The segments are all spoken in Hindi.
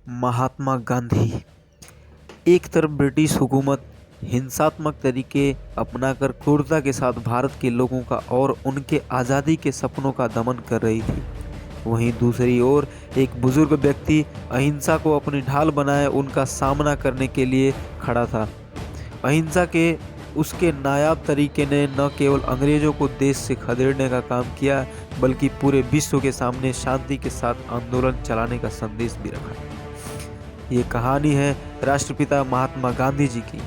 महात्मा गांधी। एक तरफ ब्रिटिश हुकूमत हिंसात्मक तरीके अपनाकर क्रूरता के साथ भारत के लोगों का और उनके आज़ादी के सपनों का दमन कर रही थी, वहीं दूसरी ओर एक बुजुर्ग व्यक्ति अहिंसा को अपनी ढाल बनाए उनका सामना करने के लिए खड़ा था। अहिंसा के उसके नायाब तरीके ने न केवल अंग्रेजों को देश से खदेड़ने का काम किया, बल्कि पूरे विश्व के सामने शांति के साथ आंदोलन चलाने का संदेश भी रखा। ये कहानी है राष्ट्रपिता महात्मा गांधी जी की।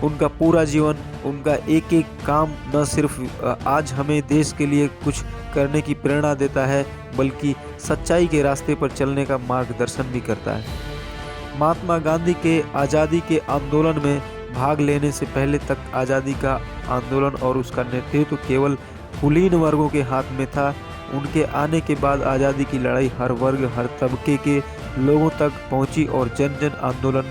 उनका पूरा जीवन, उनका एक एक काम न सिर्फ आज हमें देश के लिए कुछ करने की प्रेरणा देता है, बल्कि सच्चाई के रास्ते पर चलने का मार्गदर्शन भी करता है। महात्मा गांधी के आज़ादी के आंदोलन में भाग लेने से पहले तक आज़ादी का आंदोलन और उसका नेतृत्व केवल कुलीन वर्गों के हाथ में था। उनके आने के बाद आज़ादी की लड़ाई हर वर्ग, हर तबके के लोगों तक पहुंची और जन जन आंदोलन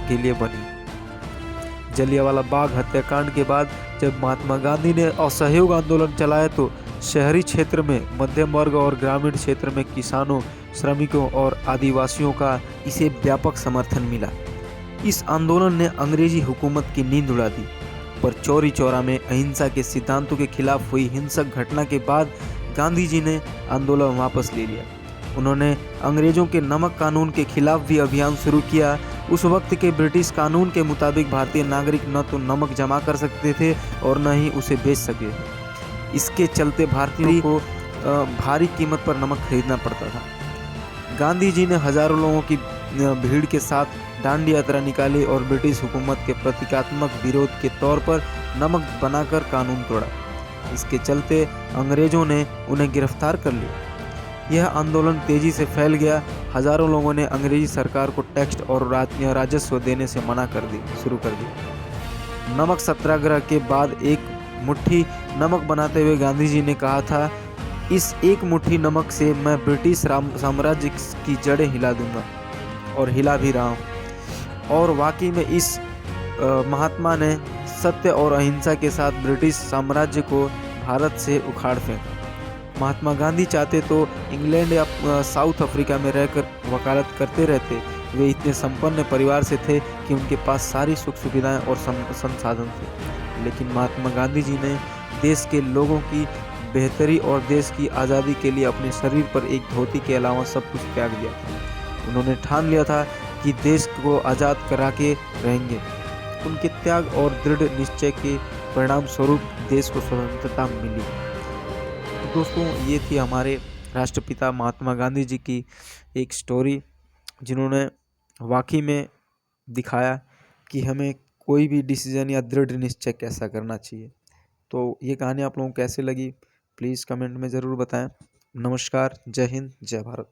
के लिए बनी। जलियांवाला बाग हत्याकांड के बाद जब महात्मा गांधी ने असहयोग आंदोलन चलाया तो शहरी क्षेत्र में मध्यम वर्ग और ग्रामीण क्षेत्र में किसानों, श्रमिकों और आदिवासियों का इसे व्यापक समर्थन मिला। इस आंदोलन ने अंग्रेजी हुकूमत की नींद उड़ा दी, पर चौरी चौरा में अहिंसा के सिद्धांतों के खिलाफ हुई हिंसक घटना के बाद गांधी जी ने आंदोलन वापस ले लिया। उन्होंने अंग्रेजों के नमक कानून के खिलाफ भी अभियान शुरू किया। उस वक्त के ब्रिटिश कानून के मुताबिक भारतीय नागरिक न तो नमक जमा कर सकते थे और न ही उसे बेच सकते थे। इसके चलते भारतीयों को भारी कीमत पर नमक खरीदना पड़ता था। गांधी जी ने हजारों लोगों की भीड़ के साथ दांडी यात्रा निकाली और ब्रिटिश हुकूमत के प्रतीकात्मक विरोध के तौर पर नमक बनाकर कानून तोड़ा। इसके चलते अंग्रेजों ने उन्हें गिरफ्तार कर लिया। यह आंदोलन तेजी से फैल गया। हजारों लोगों ने अंग्रेजी सरकार को टैक्स और राजस्व देने से मना कर शुरू कर दिया। नमक सत्याग्रह के बाद एक मुट्ठी नमक बनाते हुए गांधी जी ने कहा था, इस एक मुट्ठी नमक से मैं ब्रिटिश साम्राज्य की जड़ें हिला दूंगा, और हिला भी रहा हूँ। और वाकई में इस महात्मा ने सत्य और अहिंसा के साथ ब्रिटिश साम्राज्य को भारत से उखाड़ फेंका। महात्मा गांधी चाहते तो इंग्लैंड या साउथ अफ्रीका में रहकर वकालत करते रहते। वे इतने संपन्न परिवार से थे कि उनके पास सारी सुख सुविधाएं और संसाधन थे, लेकिन महात्मा गांधी जी ने देश के लोगों की बेहतरी और देश की आज़ादी के लिए अपने शरीर पर एक धोती के अलावा सब कुछ त्याग दिया था। उन्होंने ठान लिया था कि देश को आज़ाद करा के रहेंगे। उनके त्याग और दृढ़ निश्चय के परिणाम स्वरूप देश को स्वतंत्रता मिली। तो दोस्तों, ये थी हमारे राष्ट्रपिता महात्मा गांधी जी की एक स्टोरी, जिन्होंने वाकई में दिखाया कि हमें कोई भी डिसीजन या दृढ़ निश्चय कैसा करना चाहिए। तो ये कहानी आप लोगों को कैसे लगी, प्लीज़ कमेंट में ज़रूर बताएं। नमस्कार, जय हिंद, जय भारत।